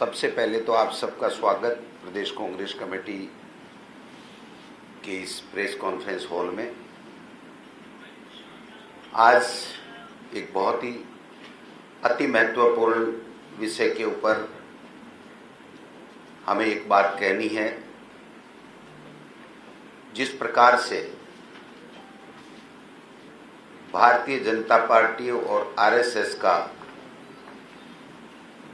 सबसे पहले तो आप सबका स्वागत प्रदेश कांग्रेस कमेटी के इस प्रेस कॉन्फ्रेंस हॉल में। आज एक बहुत ही अति महत्वपूर्ण विषय के ऊपर हमें एक बात कहनी है। जिस प्रकार से भारतीय जनता पार्टी और आरएसएस का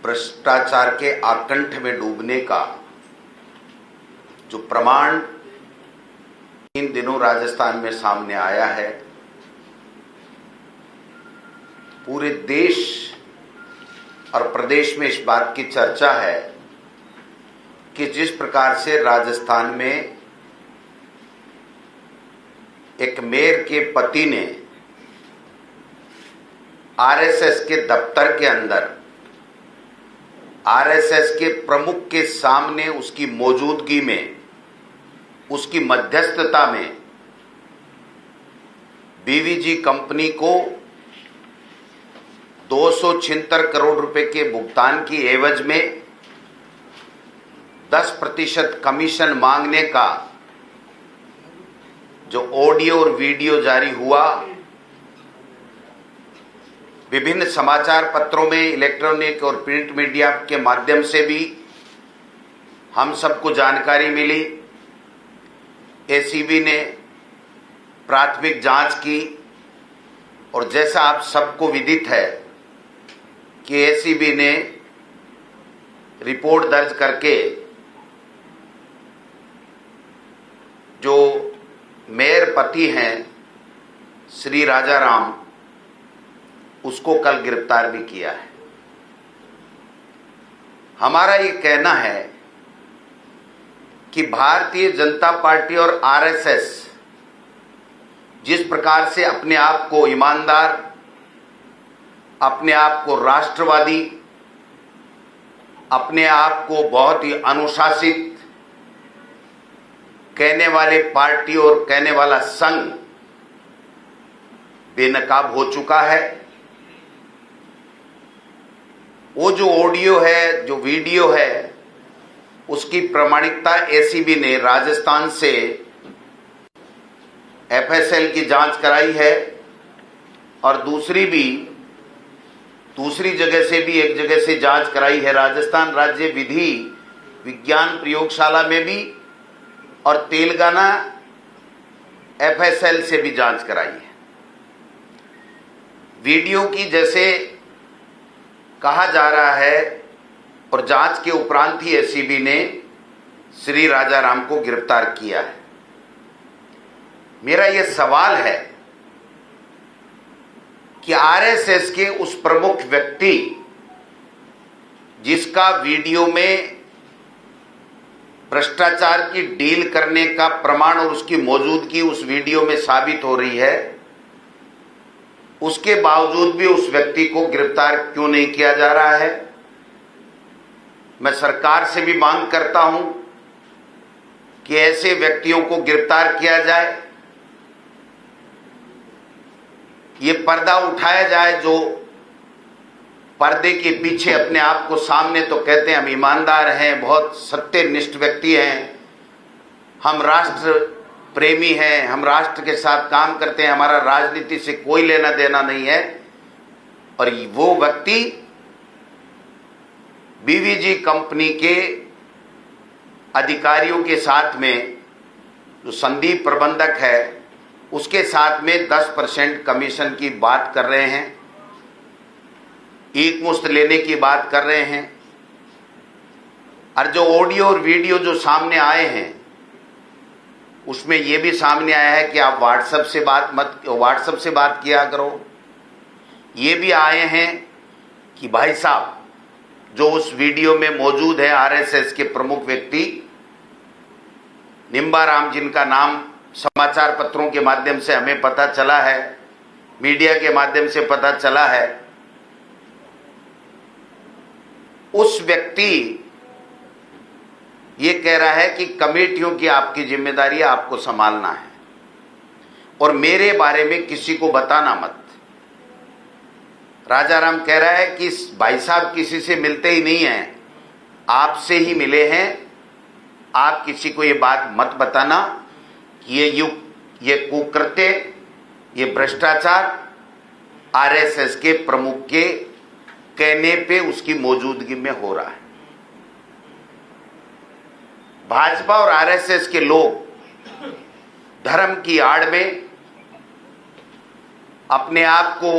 भ्रष्टाचार के आकंठ में डूबने का जो प्रमाण इन दिनों राजस्थान में सामने आया है, पूरे देश और प्रदेश में इस बात की चर्चा है कि जिस प्रकार से राजस्थान में एक मेयर के पति ने आरएसएस के दफ्तर के अंदर आरएसएस के प्रमुख के सामने उसकी मौजूदगी में, उसकी मध्यस्थता में बीवीजी कंपनी को 276 करोड़ रुपए के भुगतान की एवज में 10% कमीशन मांगने का जो ऑडियो और वीडियो जारी हुआ, विभिन्न समाचार पत्रों में, इलेक्ट्रॉनिक और प्रिंट मीडिया के माध्यम से भी हम सबको जानकारी मिली। एसीबी ने प्राथमिक जांच की और जैसा आप सबको विदित है कि एसीबी ने रिपोर्ट दर्ज करके जो मेयर पति हैं श्री राजाराम, उसको कल गिरफ्तार भी किया है। हमारा ये कहना है कि भारतीय जनता पार्टी और आरएसएस जिस प्रकार से अपने आप को ईमानदार, अपने आप को राष्ट्रवादी, अपने आप को बहुत ही अनुशासित कहने वाले पार्टी और कहने वाला संघ बेनकाब हो चुका है। वो जो ऑडियो है, जो वीडियो है, उसकी प्रामाणिकता एसीबी ने राजस्थान से एफएसएल की जांच कराई है और दूसरी जगह से भी एक जगह से जांच कराई है, राजस्थान राज्य विधि विज्ञान प्रयोगशाला में भी, और तेलंगाना एफएसएल से भी जांच कराई है। वीडियो की जैसे कहा जा रहा है और जांच के उपरांत ही एसीबी ने श्री राजाराम को गिरफ्तार किया है। मेरा यह सवाल है कि आरएसएस के उस प्रमुख व्यक्ति जिसका वीडियो में भ्रष्टाचार की डील करने का प्रमाण और उसकी मौजूदगी उस वीडियो में साबित हो रही है, उसके बावजूद भी उस व्यक्ति को गिरफ्तार क्यों नहीं किया जा रहा है? मैं सरकार से भी मांग करता हूं कि ऐसे व्यक्तियों को गिरफ्तार किया जाए, ये पर्दा उठाया जाए जो पर्दे के पीछे अपने आप को सामने तो कहते हैं हम ईमानदार हैं, बहुत सत्यनिष्ठ व्यक्ति हैं, हम राष्ट्र प्रेमी हैं, हम राष्ट्र के साथ काम करते हैं, हमारा राजनीति से कोई लेना देना नहीं है, और वो व्यक्ति बीवीजी कंपनी के अधिकारियों के साथ में, जो संदीप प्रबंधक है, उसके साथ में 10% कमीशन की बात कर रहे हैं, एक मुश्त लेने की बात कर रहे हैं। और जो ऑडियो और वीडियो जो सामने आए हैं उसमें यह भी सामने आया है कि आप व्हाट्सएप से बात किया करो। ये भी आए हैं कि भाई साहब जो उस वीडियो में मौजूद है आरएसएस के प्रमुख व्यक्ति निम्बाराम, जिनका नाम समाचार पत्रों के माध्यम से हमें पता चला है, मीडिया के माध्यम से पता चला है, उस व्यक्ति ये कह रहा है कि कमेटियों की आपकी जिम्मेदारी आपको संभालना है और मेरे बारे में किसी को बताना मत। राजाराम कह रहा है कि भाई साहब किसी से मिलते ही नहीं हैं, आपसे ही मिले हैं। आप किसी को ये बात मत बताना कि ये कुकृत्य, ये भ्रष्टाचार आरएसएस के प्रमुख के कहने पे उसकी मौजूदगी में हो रहा है। भाजपा और आरएसएस के लोग धर्म की आड़ में अपने आप को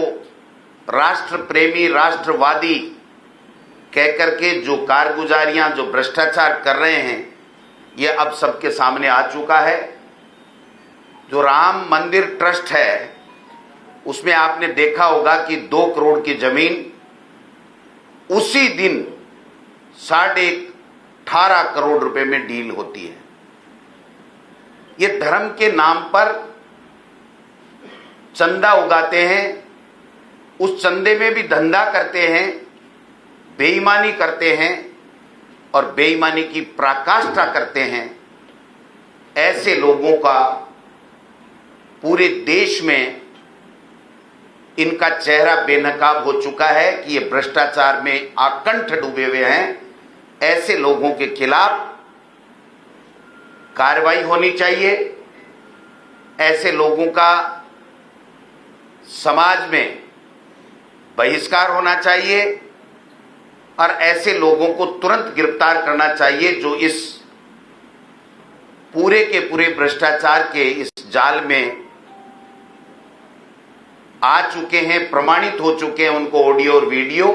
राष्ट्र प्रेमी, राष्ट्रवादी कहकर के जो कारगुजारियां, जो भ्रष्टाचार कर रहे हैं, ये अब सबके सामने आ चुका है। जो राम मंदिर ट्रस्ट है, उसमें आपने देखा होगा कि 2 करोड़ की जमीन उसी दिन 18.5 करोड़ रुपए में डील होती है। ये धर्म के नाम पर चंदा उगाते हैं, उस चंदे में भी धंधा करते हैं, बेईमानी करते हैं और बेईमानी की पराकाष्ठा करते हैं। ऐसे लोगों का पूरे देश में इनका चेहरा बेनकाब हो चुका है कि ये भ्रष्टाचार में आकंठ डूबे हुए हैं। ऐसे लोगों के खिलाफ कार्रवाई होनी चाहिए। ऐसे लोगों का समाज में बहिष्कार होना चाहिए और ऐसे लोगों को तुरंत गिरफ्तार करना चाहिए जो इस पूरे के पूरे भ्रष्टाचार के इस जाल में आ चुके हैं, प्रमाणित हो चुके हैं उनको ऑडियो और वीडियो।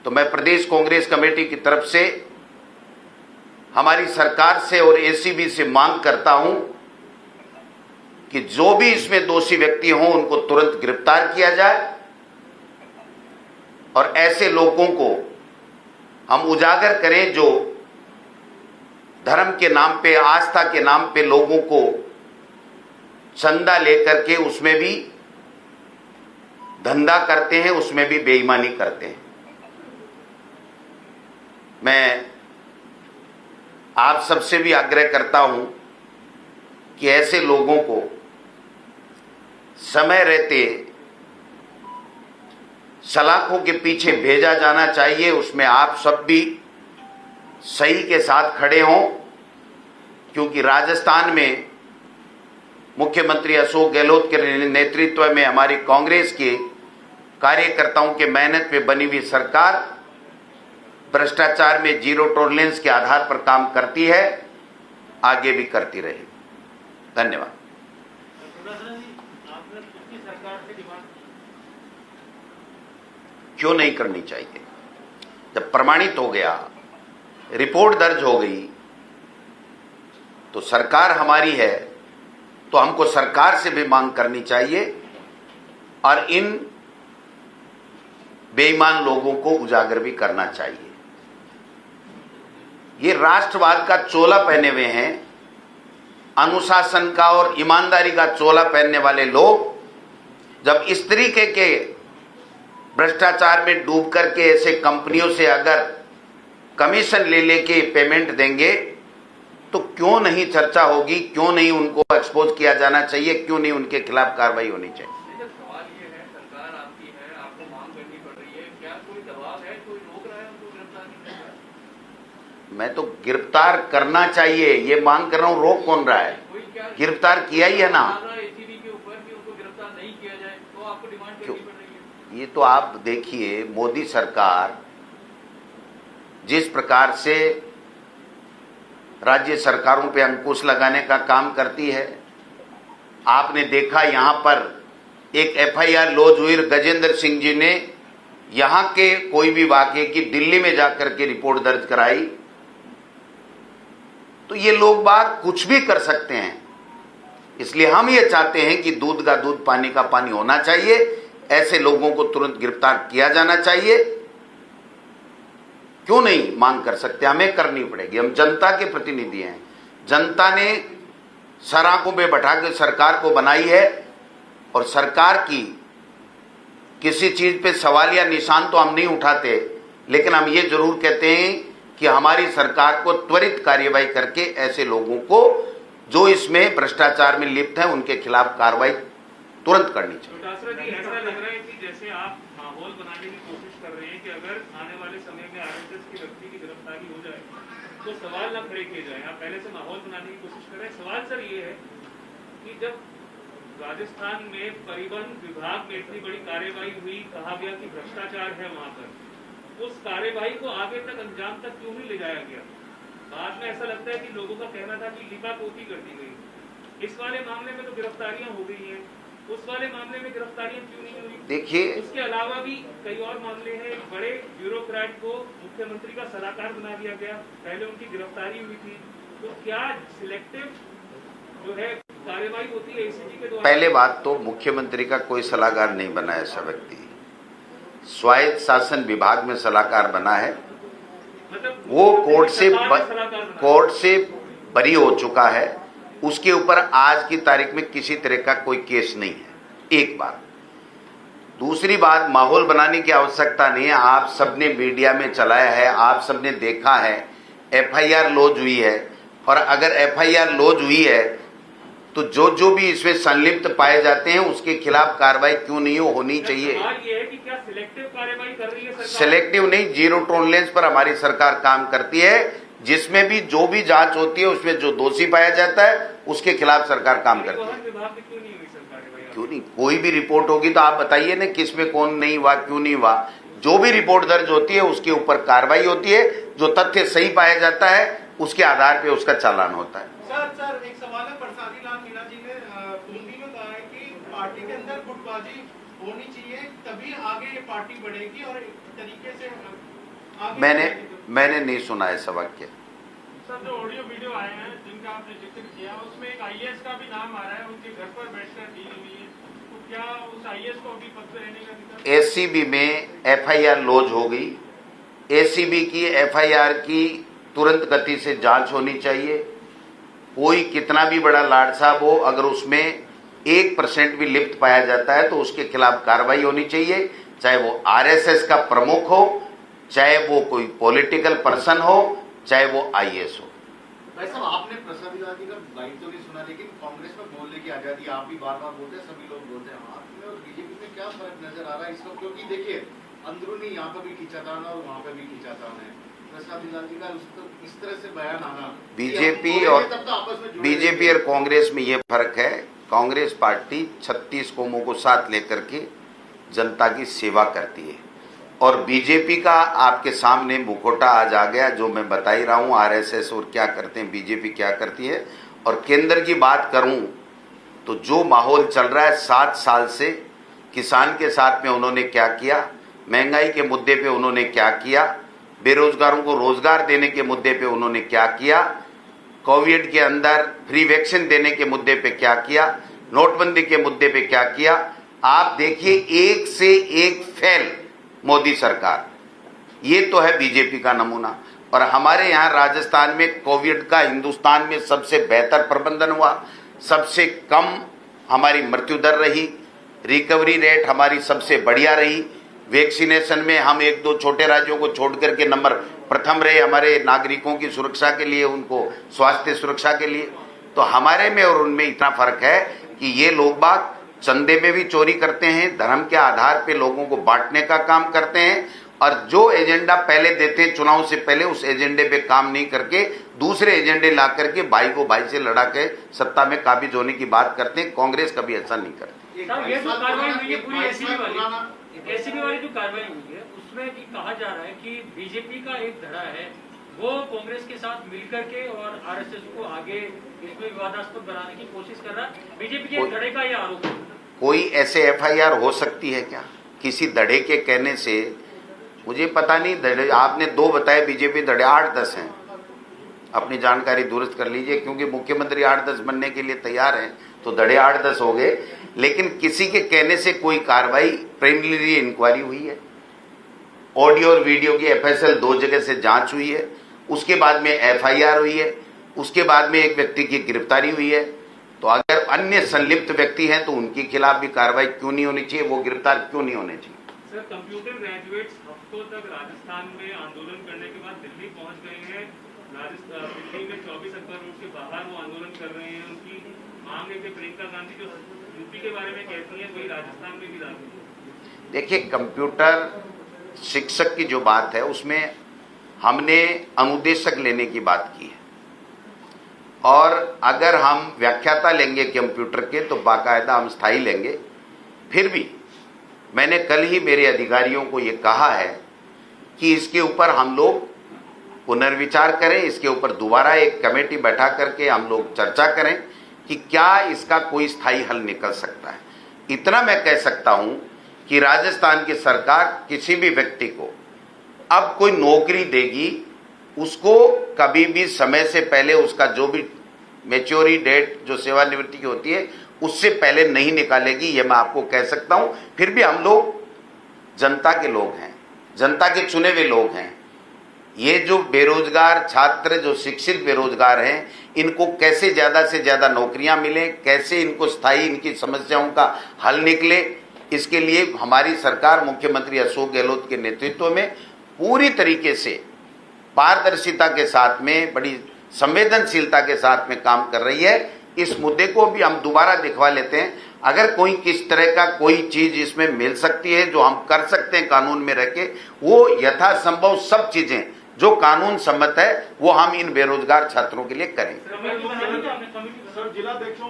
तो मैं प्रदेश कांग्रेस कमेटी की तरफ से हमारी सरकार से और एसीबी से मांग करता हूं कि जो भी इसमें दोषी व्यक्ति हों उनको तुरंत गिरफ्तार किया जाए और ऐसे लोगों को हम उजागर करें जो धर्म के नाम पे, आस्था के नाम पे लोगों को चंदा लेकर के उसमें भी धंधा करते हैं, उसमें भी बेईमानी करते हैं। मैं आप सबसे भी आग्रह करता हूं कि ऐसे लोगों को समय रहते सलाखों के पीछे भेजा जाना चाहिए। उसमें आप सब भी सही के साथ खड़े हों, क्योंकि राजस्थान में मुख्यमंत्री अशोक गहलोत के नेतृत्व में हमारी कांग्रेस के कार्यकर्ताओं के मेहनत पे बनी हुई सरकार भ्रष्टाचार में जीरो टॉलरेंस के आधार पर काम करती है, आगे भी करती रहेगी। धन्यवाद। क्यों नहीं करनी चाहिए? जब प्रमाणित हो गया, रिपोर्ट दर्ज हो गई, तो सरकार हमारी है, तो हमको सरकार से भी मांग करनी चाहिए और इन बेईमान लोगों को उजागर भी करना चाहिए। ये राष्ट्रवाद का चोला पहने हुए हैं, अनुशासन का और ईमानदारी का चोला पहनने वाले लोग जब इस तरीके के भ्रष्टाचार में डूब करके ऐसे कंपनियों से अगर कमीशन ले लेके पेमेंट देंगे तो क्यों नहीं चर्चा होगी, क्यों नहीं उनको एक्सपोज किया जाना चाहिए, क्यों नहीं उनके खिलाफ कार्रवाई होनी चाहिए? सवाल ये है, सरकार आपकी है, आपको मांग करनी पड़ रही है, क्या कोई दबाव है, कोई रोक रहा है उनको गिरफ्तार नहीं कर रहा? मैं तो गिरफ्तार करना चाहिए ये मांग कर रहा हूँ, रोक कौन रहा है? गिरफ्तार किया ही है ना। एसीबी के ऊपर कि उनको गिरफ्तार नहीं किया जाए, तो आपको डिमांड करनी पड़ रही है। ये तो आप देखिए, मोदी सरकार जिस प्रकार से राज्य सरकारों पे अंकुश लगाने का काम करती है, आपने देखा यहां पर एक एफआईआर लॉन्च हुई, गजेंद्र सिंह जी ने यहां के कोई भी वाकये की दिल्ली में जाकर के रिपोर्ट दर्ज कराई। तो ये लोग बात कुछ भी कर सकते हैं, इसलिए हम ये चाहते हैं कि दूध का दूध, पानी का पानी होना चाहिए। ऐसे लोगों को तुरंत गिरफ्तार किया जाना चाहिए। क्यों नहीं मांग कर सकते? हमें करनी पड़ेगी। हम जनता के प्रतिनिधि हैं। जनता ने सराखों में बैठा के सरकार को बनाई है और सरकार की किसी चीज पे सवाल या निशान तो हम नहीं उठाते, लेकिन हम ये जरूर कहते हैं कि हमारी सरकार को त्वरित कार्यवाही करके ऐसे लोगों को जो इसमें भ्रष्टाचार में लिप्त हैं उनके खिलाफ कार्रवाई तुरंत करनी चाहिए। ऐसा लग रहा है कि जैसे आप माहौल बनाने की कोशिश कर रहे हैं कि अगर आने वाले समय में आरएसएस के व्यक्ति की गिरफ्तारी हो जाए तो सवाल न खड़े किए जाए। आप पहले से माहौल बनाने की कोशिश कर रहे हैं। सवाल सर ये है कि जब राजस्थान में परिवहन विभाग में इतनी बड़ी कार्यवाही हुई, कहा गया कि भ्रष्टाचार है वहां पर, उस कार्यवाही को आगे तक अंजाम तक क्यों नहीं ले जाया गया? बाद में ऐसा लगता है कि लोगों का कहना था कि लिपापोती कर दी गई। इस वाले मामले में तो गिरफ्तारियां हो गई हैं, उस वाले मामले में गिरफ्तारियां क्यों नहीं हुई? देखिए, उसके अलावा भी कई और मामले हैं। एक बड़े ब्यूरोक्रेट को मुख्यमंत्री का सलाहकार बना दिया गया, पहले उनकी गिरफ्तारी हुई थी। तो क्या सिलेक्टिव जो है कार्यवाही होती है एसीजी के द्वारा? पहले बात तो मुख्यमंत्री का कोई सलाहकार नहीं बना ऐसा व्यक्ति, स्वायत्त शासन विभाग में सलाहकार बना है। मतलब वो सलाहकार कोर्ट से बरी हो चुका है, उसके ऊपर आज की तारीख में किसी तरह का कोई केस नहीं है। एक बात। दूसरी बात, माहौल बनाने की आवश्यकता नहीं है। आप सबने मीडिया में चलाया है, आप सबने देखा है, एफआईआर लॉन्च हुई है, और अगर एफआईआर लॉन्च हुई है तो जो भी इसमें संलिप्त पाए जाते हैं उसके खिलाफ कार्रवाई क्यों नहीं होनी चाहिए? सवाल ये है कि क्या सिलेक्टिव कार्रवाई कर रही है सरकार? सिलेक्टिव नहीं, जीरो टॉलरेंस पर हमारी सरकार काम करती है, जिसमें भी जो भी जांच होती है उसमें जो दोषी पाया जाता है उसके खिलाफ सरकार काम करती है। परिवहन विभाग में क्यों नहीं हुई सर कार्रवाई? क्यों नहीं? कोई भी रिपोर्ट होगी तो आप बताइए ना, किस में कौन नहीं हुआ, क्यों नहीं हुआ। जो भी रिपोर्ट दर्ज होती है उसके ऊपर कार्रवाई होती है, जो तथ्य सही पाया जाता है उसके आधार पे उसका चालान होता है। सर एक सवाल है। प्रसादी लाल मीणा जी ने बूंदी में कहा है कि पार्टी के अंदर गुटबाजी होनी चाहिए, तभी आगे ये पार्टी बढ़ेगी और एक तरीके से आगे मैंने नहीं सुना ऐसा वाक्य। सर, जो ऑडियो वीडियो आए हैं जिनका आपने जिक्र किया, उसमें एक आईएएस का भी नाम आ रहा है, उनके घर पर बैठकर डील हुई है, तो क्या उस आईएएस को अभी पद पर रहने का अधिकार? एसीबी में एफआईआर लॉन्च हो गई। एसीबी की एफआईआर की तुरंत गति से जांच होनी चाहिए। कोई कितना भी बड़ा लाड साहब हो, अगर उसमें 1% भी लिप्त पाया जाता है तो उसके खिलाफ कार्रवाई होनी चाहिए, चाहे वो आरएसएस का प्रमुख हो, चाहे वो कोई पॉलिटिकल पर्सन हो, चाहे वो आईएएस हो। भाई साहब, आपने प्रसादी लाल जी का बाइट तो नहीं सुना, लेकिन कांग्रेस में बोलने की आजादी आप भी बार बार बोलते हैं, सभी लोग बोलते हैं। आप में और बीजेपी में क्या फर्क नजर आ रहा है इस वक्त? क्योंकि देखिए, अंदरूनी यहाँ पर भी खींचातान और वहाँ पर भी खींचातान है। प्रसादी लाल जी का इस तरह से बयान आना, बीजेपी और कांग्रेस में ये फर्क है। कांग्रेस पार्टी 36 कौमों को साथ लेकर के जनता की सेवा करती है, और बीजेपी का आपके सामने मुखौटा आज आ गया, जो मैं बता ही रहा हूँ। आरएसएस और क्या करते हैं, बीजेपी क्या करती है। और केंद्र की बात करूं तो जो माहौल चल रहा है 7 साल से, किसान के साथ में उन्होंने क्या किया, महंगाई के मुद्दे पे उन्होंने क्या किया, बेरोजगारों को रोजगार देने के मुद्दे पे उन्होंने क्या किया, कोविड के अंदर फ्री वैक्सीन देने के मुद्दे पे क्या किया, नोटबंदी के मुद्दे पे क्या किया। आप देखिए, एक से एक फेल मोदी सरकार। ये तो है बीजेपी का नमूना। और हमारे यहाँ राजस्थान में कोविड का हिंदुस्तान में सबसे बेहतर प्रबंधन हुआ, सबसे कम हमारी मृत्यु दर रही, रिकवरी रेट हमारी सबसे बढ़िया रही। वैक्सीनेशन में हम 1-2 छोटे राज्यों को छोड़ करके नंबर प्रथम रहे, हमारे नागरिकों की सुरक्षा के लिए, उनको स्वास्थ्य सुरक्षा के लिए। तो हमारे में और उनमें इतना फर्क है कि ये लोग बाग चंदे में भी चोरी करते हैं, धर्म के आधार पे लोगों को बांटने का काम करते हैं, और जो एजेंडा पहले देते हैं चुनाव से पहले, उस एजेंडे पे काम नहीं करके दूसरे एजेंडे ला करके भाई को भाई से लड़ा के सत्ता में काबिज होने की बात करते हैं। कांग्रेस कभी ऐसा नहीं करती। ये जो कार्रवाई हुई है पूरी एसीबी वाली जो कार्रवाई हुई है, उसमें भी कहा जा रहा है कि बीजेपी का एक धड़ा है, वो कांग्रेस के साथ मिलकर के और आरएसएस को आगे इसमें विवादास्पद बनाने की कोशिश कर रहा है। बीजेपी के धड़े का ये आरोप है। कोई ऐसे एफआईआर हो सकती है क्या किसी धड़े के कहने से? मुझे पता नहीं। धड़े आपने 2 बताए, बीजेपी धड़े 8-10 हैं। अपनी जानकारी दुरुस्त कर लीजिए, क्योंकि मुख्यमंत्री 8-10 बनने के लिए तैयार हैं, तो धड़े 8-10 हो गए। लेकिन किसी के कहने से कोई कार्रवाई, प्रिलिमिनरी इंक्वायरी हुई है, ऑडियो और वीडियो की एफएसएल 2 जगह से जांच हुई है, उसके बाद में एफआईआर हुई है, उसके बाद में एक व्यक्ति की गिरफ्तारी हुई है। तो अगर अन्य संलिप्त व्यक्ति हैं तो उनके खिलाफ भी कार्रवाई क्यों नहीं होनी चाहिए, वो गिरफ्तार क्यों नहीं होने चाहिए? सर, कंप्यूटर ग्रेजुएट्स हफ्तों तक राजस्थान में आंदोलन करने के बाद दिल्ली पहुंच गए हैं। दिल्ली में 24 अकबर रोड के बाहर वो आंदोलन कर रहे हैं। उनकी मांग है कि प्रियंका गांधी जो यूपी के बारे में कहती है वही राजस्थान में भी लागू हो। देखिए, कंप्यूटर शिक्षक की जो बात है उसमें हमने अनुदेशक लेने की बात की है, और अगर हम व्याख्याता लेंगे कंप्यूटर के तो बाकायदा हम स्थायी लेंगे। फिर भी मैंने कल ही मेरे अधिकारियों को ये कहा है कि इसके ऊपर हम लोग पुनर्विचार करें, इसके ऊपर दोबारा एक कमेटी बैठा करके हम लोग चर्चा करें कि क्या इसका कोई स्थायी हल निकल सकता है। इतना मैं कह सकता हूं कि राजस्थान की सरकार किसी भी व्यक्ति को अब कोई नौकरी देगी, उसको कभी भी समय से पहले उसका जो भी मैच्योरिटी डेट जो सेवानिवृत्ति की होती है उससे पहले नहीं निकालेगी, ये मैं आपको कह सकता हूं। फिर भी हम लोग जनता के लोग हैं, जनता के चुने हुए लोग हैं। ये जो बेरोजगार छात्र, जो शिक्षित बेरोजगार हैं, इनको कैसे ज्यादा से ज्यादा नौकरियां मिले, कैसे इनको स्थायी इनकी समस्याओं का हल निकले, इसके लिए हमारी सरकार मुख्यमंत्री अशोक गहलोत के नेतृत्व में पूरी तरीके से पारदर्शिता के साथ में, बड़ी संवेदनशीलता के साथ में काम कर रही है। इस मुद्दे को भी हम दोबारा दिखवा लेते हैं। अगर कोई किस तरह का कोई चीज इसमें मिल सकती है जो हम कर सकते हैं कानून में रह के, वो यथासंभव सब चीजें जो कानून सम्मत है वो हम इन बेरोजगार छात्रों के लिए करेंगे।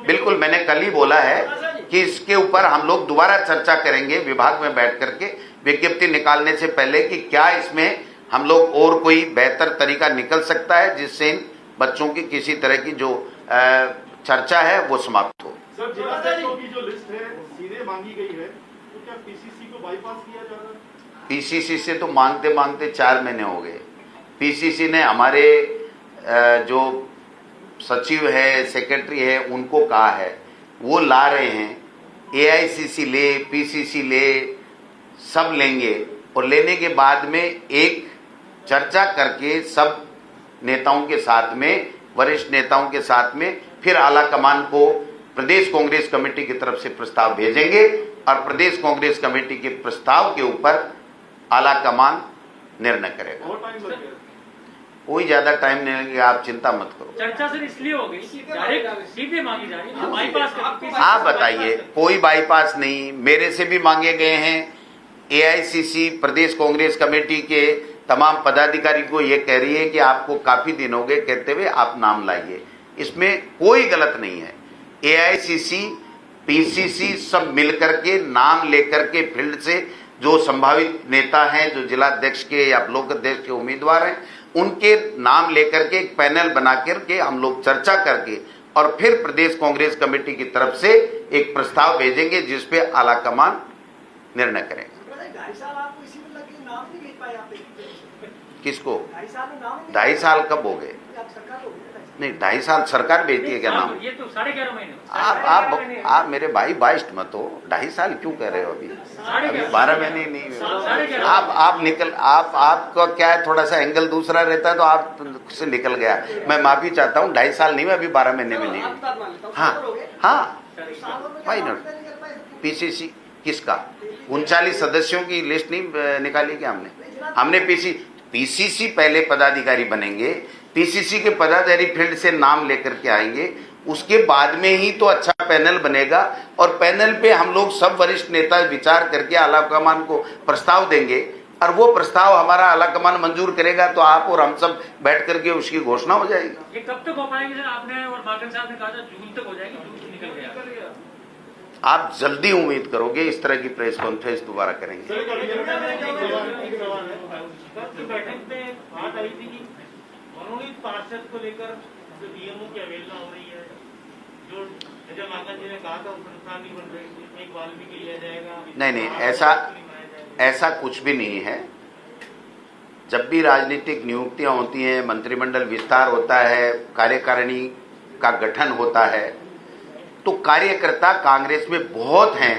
बिल्कुल, मैंने कल ही बोला है कि इसके ऊपर हम लोग दोबारा चर्चा करेंगे विभाग में बैठ करके, विज्ञप्ति निकालने से पहले, कि क्या इसमें हम लोग और कोई बेहतर तरीका निकल सकता है जिससे इन बच्चों की किसी तरह की जो चर्चा है वो समाप्त हो। सर, जिला अध्यक्षों की जो लिस्ट है सीधे मांगी गई है, तो क्या पीसीसी को बाईपास किया जा रहा है? पीसीसी से तो मांगते मांगते 4 महीने हो गए। पीसीसी ने हमारे जो सचिव है, सेक्रेटरी है, उनको कहा है, वो ला रहे हैं। एआईसीसी ले, पीसीसी ले, सब लेंगे, और लेने के बाद में एक चर्चा करके सब नेताओं के साथ में, वरिष्ठ नेताओं के साथ में, फिर आला कमान को प्रदेश कांग्रेस कमेटी की तरफ से प्रस्ताव भेजेंगे, और प्रदेश कांग्रेस कमेटी के प्रस्ताव के ऊपर आला कमान निर्णय करेगा। बहुत टाइम लग गया। कोई ज्यादा टाइम नहीं लगेगा, आप चिंता मत करो। चर्चा सर इसलिए हो गई, डायरेक्ट सीधे मांगी जा रही है, बाईपास कर। आप बताइए, कोई बाईपास नहीं, मेरे से भी मांगे गए हैं। एआईसीसी प्रदेश कांग्रेस कमेटी के तमाम पदाधिकारी को ये कह रही है कि आपको काफी दिन हो गए कहते हुए आप नाम लाइए। इसमें कोई गलत नहीं है। एआईसीसी, पीसीसी सब मिलकर के नाम लेकर के फील्ड से जो संभावित नेता हैं, जो जिला अध्यक्ष के या ब्लॉक अध्यक्ष के उम्मीदवार हैं, उनके नाम लेकर के एक पैनल बना करके हम लोग चर्चा करके और फिर प्रदेश कांग्रेस कमेटी की तरफ से एक प्रस्ताव भेजेंगे जिसपे आला कमान निर्णय करेगा। 2.5 साल आपको इसी में लगे, नाम नहीं भेज पाए आप? किसको? 2.5 साल में नाम 2.5 साल कब हो गए? आप सरकार हो गई। नहीं, 2.5 साल सरकार भेजती है क्या नाम? ये तो 11.5 महीने। आप मेरे भाई बाइस्ट मत हो। 2.5 साल क्यों कह रहे हो? अभी 12 महीने नहीं हुए। आपका क्या है, थोड़ा सा एंगल दूसरा रहता है तो आप से निकल गया। मैं माफी चाहता हूँ, 2.5 साल नहीं हुआ, अभी 12 महीने में नहीं हुई। हाँ, वाई नॉट। पीसीसी किसका? 39 सदस्यों की लिस्ट नहीं निकाली क्या हमने पीसीसी पहले पदाधिकारी बनेंगे, पीसीसी के पदाधिकारी फील्ड से नाम लेकर के आएंगे, उसके बाद में ही तो अच्छा पैनल बनेगा, और पैनल पे हम लोग सब वरिष्ठ नेता विचार करके आलाकमान को प्रस्ताव देंगे, और वो प्रस्ताव हमारा आलाकमान मंजूर करेगा तो आप और हम सब बैठ करके उसकी घोषणा हो जाएगी। ये कब तक हो पाएगी सर? आपने और बागल साहब ने कहा था जून तक हो जाएगी, जून से निकल गया। आप जल्दी उम्मीद करोगे इस तरह की प्रेस कॉन्फ्रेंस दोबारा करेंगे। बैठक में बात आई थी कि मनोनीत पार्षद को लेकर जो डीएमओ की अवहेलना हो रही है, जो अजय माकन जी ने कहा था संस्थान नहीं बन रही, एक वाल्मीकि लिया जाएगा। नहीं, ऐसा कुछ भी नहीं है। जब भी राजनीतिक नियुक्तियां होती हैं, मंत्रिमंडल विस्तार होता है, कार्यकारिणी का गठन होता है, तो कार्यकर्ता कांग्रेस में बहुत हैं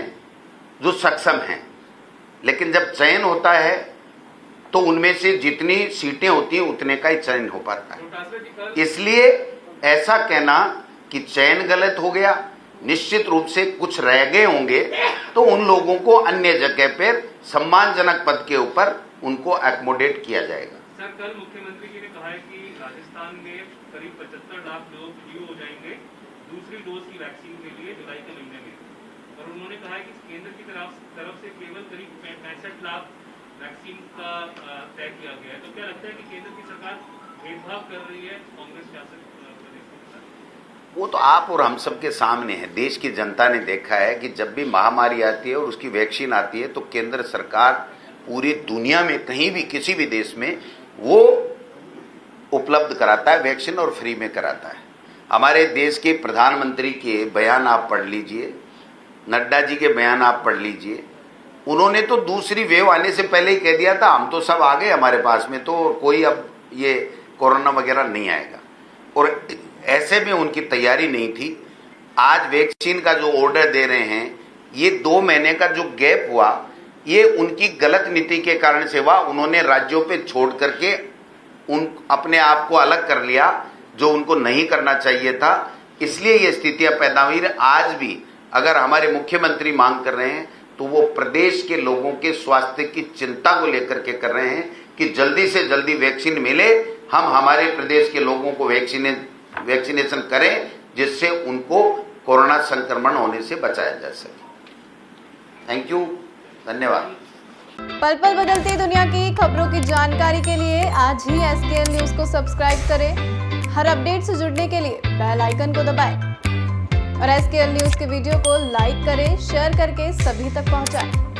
जो सक्षम हैं, लेकिन जब चयन होता है तो उनमें से जितनी सीटें होती हैं उतने का ही चयन हो पाता है। इसलिए ऐसा कहना कि चयन गलत हो गया, निश्चित रूप से कुछ रह गए होंगे तो उन लोगों को अन्य जगह पर सम्मानजनक पद के ऊपर उनको एकोमोडेट किया जाएगा। सर, कल मुख्यमंत्री जी ने कहा है कि राजस्थान में करीब 75 लाख लोग ड्यू हो जाएंगे दूसरी डोज की वैक्सीन के लिए जुलाई के महीने में, और उन्होंने कहा है कि केंद्र की तरफ से केवल करीब 65 लाख वैक्सीन का तय किया गया है, तो क्या लगता है कि केंद्र की सरकार भेदभाव कर रही है कांग्रेस शासित प्रदेशों के साथ? वो तो आप और हम सबके सामने है। देश की जनता ने देखा है कि जब भी महामारी आती है और उसकी वैक्सीन आती है तो केंद्र सरकार पूरी दुनिया में कहीं भी किसी भी देश में वो उपलब्ध कराता है वैक्सीन और फ्री में कराता है। हमारे देश के प्रधानमंत्री के बयान आप पढ़ लीजिए, नड्डा जी के बयान आप पढ़ लीजिए। उन्होंने तो दूसरी वेव आने से पहले ही कह दिया था हम तो सब आ गए हमारे पास में, तो कोई अब ये कोरोना वगैरह नहीं आएगा, और ऐसे में उनकी तैयारी नहीं थी। आज वैक्सीन का जो ऑर्डर दे रहे हैं, ये 2 महीने का जो गैप हुआ ये उनकी गलत नीति के कारण से हुआ। उन्होंने राज्यों पे छोड़ करके उन अपने आप को अलग कर लिया जो उनको नहीं करना चाहिए था, इसलिए ये स्थितियां पैदा हुई। आज भी अगर हमारे मुख्यमंत्री मांग कर रहे हैं तो वो प्रदेश के लोगों के स्वास्थ्य की चिंता को लेकर के कर रहे हैं कि जल्दी से जल्दी वैक्सीन मिले, हम हमारे प्रदेश के लोगों को वैक्सीनेशन करें जिससे उनको कोरोना संक्रमण होने से बचाया जा सके। थैंक यू, धन्यवाद। पल पल बदलती दुनिया की खबरों की जानकारी के लिए आज ही SKL न्यूज को सब्सक्राइब करें। हर अपडेट से जुड़ने के लिए बेल आइकन को दबाएं और SKL न्यूज के वीडियो को लाइक करें, शेयर करके सभी तक पहुंचाएं।